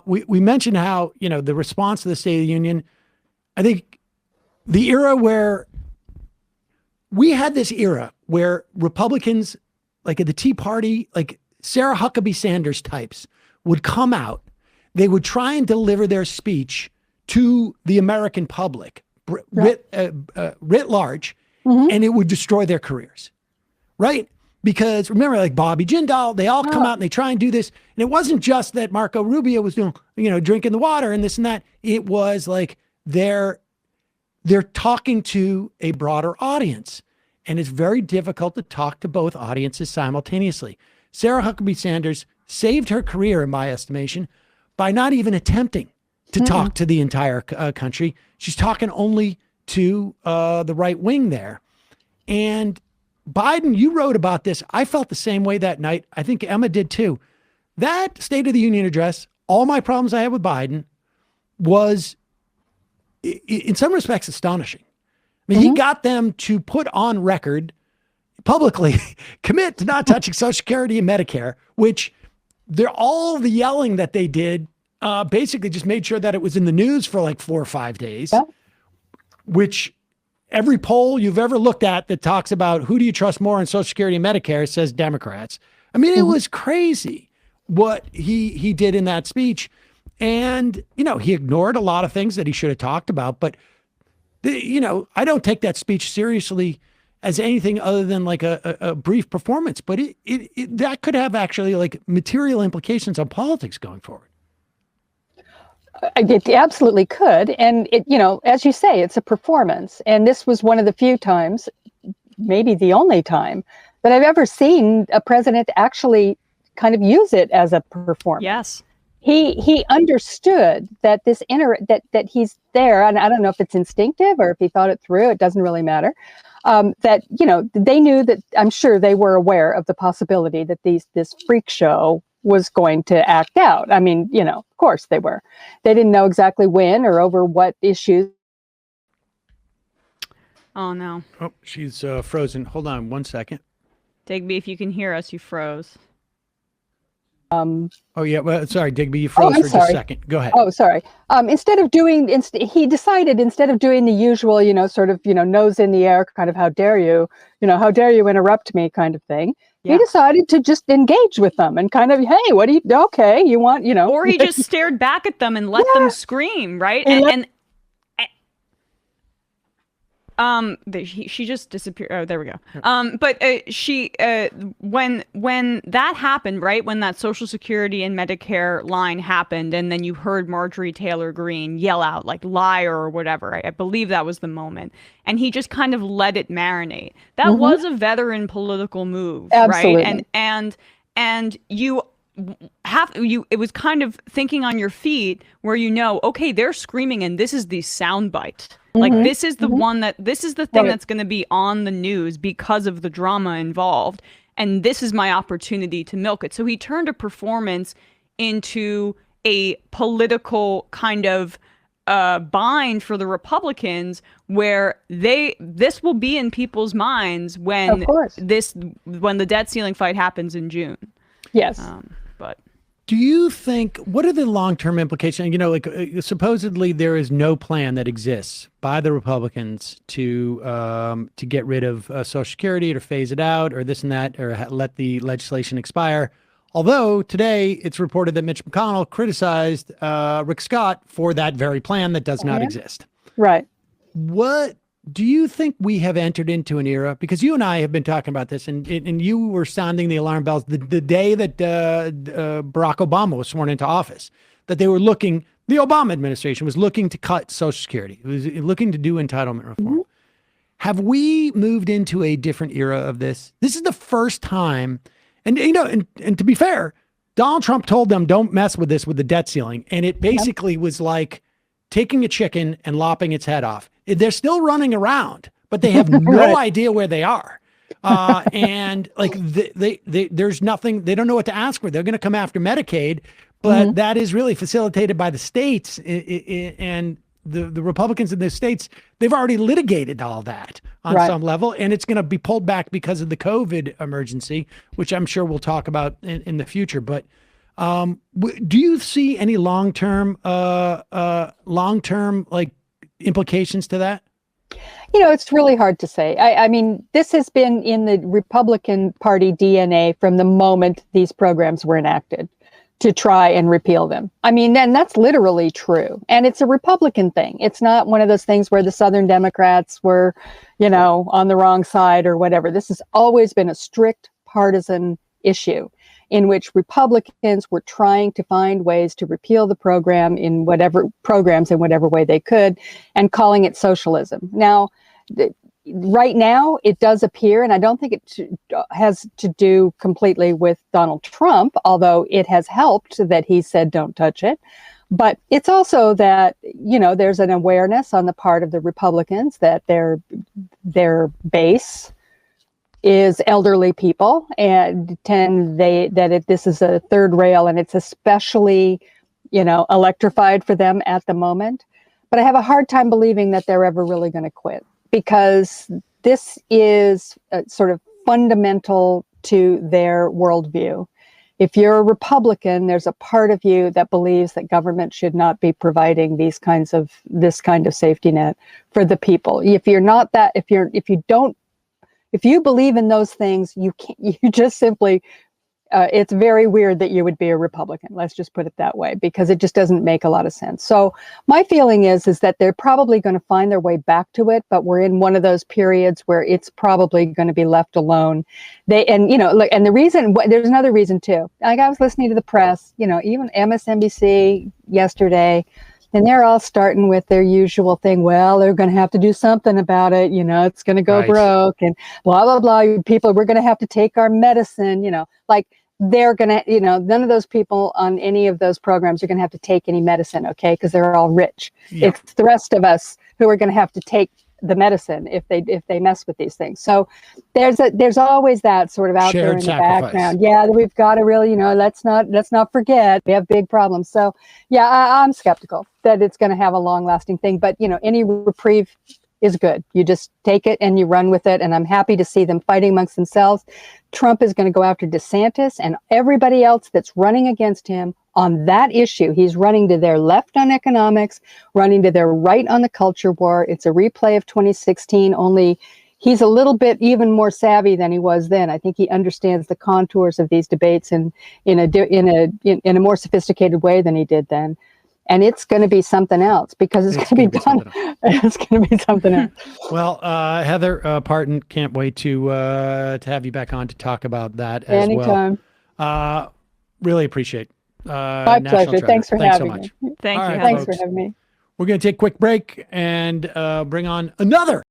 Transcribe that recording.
We mentioned how, the response to the State of the Union, I think the era where we had this era where Republicans, like at the Tea Party, like Sarah Huckabee Sanders types would come out. They would try and deliver their speech to the American public writ large, and it would destroy their careers, right? Because remember, like Bobby Jindal, they all come out and they try and do this. And it wasn't just that Marco Rubio was doing, drinking the water and this and that. It was like they're talking to a broader audience. And it's very difficult to talk to both audiences simultaneously. Sarah Huckabee Sanders saved her career, in my estimation, by not even attempting to talk to the entire country. She's talking only to the right wing there. And Biden, you wrote about this. I felt the same way that night. I think Emma did too. That State of the Union address, all my problems I had with Biden was in some respects astonishing. I mean, he got them to put on record publicly, commit to not touching Social Security and Medicare, which all the yelling that they did basically just made sure that it was in the news for like 4 or 5 days, which every poll you've ever looked at that talks about who do you trust more in Social Security and Medicare says Democrats. I mean, it was crazy what he did in that speech. And, he ignored a lot of things that he should have talked about. But, I don't take that speech seriously as anything other than like a brief performance. But that could have actually like material implications on politics going forward. It absolutely could. And as you say, it's a performance. And this was one of the few times, maybe the only time, that I've ever seen a president actually kind of use it as a performance. Yes. He understood that that he's there, and I don't know if it's instinctive or if he thought it through, it doesn't really matter. That, they knew that, I'm sure they were aware of the possibility that this freak show was going to act out. I mean, of course they were. They didn't know exactly when or over what issues. Oh, no. Oh, she's frozen. Hold on 1 second. Digby, if you can hear us, you froze. Oh, yeah. Well, sorry, Digby, you froze for just a second. Go ahead. Oh, sorry. He decided instead of doing the usual, sort of, nose in the air, kind of, how dare you interrupt me kind of thing. Yeah. He decided to just engage with them and kind of, hey, what do you, okay, you want, Or he just stared back at them and let them scream, right? She just disappeared. Oh, there we go. But when that happened, right, when that Social Security and Medicare line happened, and then you heard Marjorie Taylor Greene yell out like liar or whatever, I believe that was the moment, and he just kind of let it marinate. That was a veteran political move, absolutely. Right? And it was kind of thinking on your feet where okay, they're screaming and this is the soundbite. Like this is the this is the thing that's going to be on the news because of the drama involved. And this is my opportunity to milk it. So he turned a performance into a political kind of bind for the Republicans where this will be in people's minds when the debt ceiling fight happens in June. Yes. But do you think, what are the long-term implications? Supposedly there is no plan that exists by the Republicans to get rid of Social Security or phase it out or this and that, or let the legislation expire. Although today it's reported that Mitch McConnell criticized Rick Scott for that very plan that does not exist. Right. What do you think we have entered into an era? Because you and I have been talking about this, and you were sounding the alarm bells the day that Barack Obama was sworn into office, that they were the Obama administration was looking to cut Social Security. It was looking to do entitlement reform. Have we moved into a different era of this? This is the first time, and to be fair, Donald Trump told them, don't mess with this with the debt ceiling. And it basically was like taking a chicken and lopping its head off. They're still running around, but they have no idea where they are. And like there's nothing, they don't know what to ask for. They're going to come after Medicaid, but that is really facilitated by the states, and the Republicans in the states. They've already litigated all that on some level, and it's going to be pulled back because of the COVID emergency, which I'm sure we'll talk about in the future. But Do you see any long-term like implications to that? It's really hard to say. I mean, this has been in the Republican Party DNA from the moment these programs were enacted to try and repeal them. I mean, and that's literally true. And it's a Republican thing. It's not one of those things where the Southern Democrats were, on the wrong side or whatever. This has always been a strict partisan issue in which Republicans were trying to find ways to repeal the programs in whatever way they could, and calling it socialism. Now, right now, it does appear, and I don't think it has to do completely with Donald Trump, although it has helped that he said don't touch it. But it's also that, there's an awareness on the part of the Republicans that their base is elderly people, and this is a third rail, and it's especially, electrified for them at the moment. But I have a hard time believing that they're ever really going to quit, because this is sort of fundamental to their worldview. If you're a Republican, there's a part of you that believes that government should not be providing this kind of safety net for the people. If you're not that, if you believe in those things, you just simply, it's very weird that you would be a Republican. Let's just put it that way, because it just doesn't make a lot of sense. So my feeling is that they're probably going to find their way back to it, but we're in one of those periods where it's probably going to be left alone. And the reason, there's another reason too. Like, I was listening to the press, even MSNBC yesterday, and they're all starting with their usual thing. Well, they're going to have to do something about it. It's going to go broke and blah, blah, blah. People, we're going to have to take our medicine, like they're going to, none of those people on any of those programs are going to have to take any medicine. Okay. Because they're all rich. Yep. It's the rest of us who are going to have to take the medicine if they mess with these things. So there's always that sort of out there in the background. Yeah, we've got to really, let's not forget we have big problems. So yeah, I'm skeptical that it's going to have a long lasting thing, but any reprieve is good. You just take it and you run with it. And I'm happy to see them fighting amongst themselves. Trump is going to go after DeSantis and everybody else that's running against him on that issue. He's running to their left on economics, running to their right on the culture war. It's a replay of 2016, only he's a little bit even more savvy than he was then. I think he understands the contours of these debates in a more sophisticated way than he did then. And it's going to be something else, because it's going to be done. It's going to be something else. Well, Heather Parton, can't wait to have you back on to talk about that as Anytime. Well. Really appreciate. My pleasure. Treasure. Thanks for having so much. me. Thank you. Thanks for having me. We're going to take a quick break and bring on another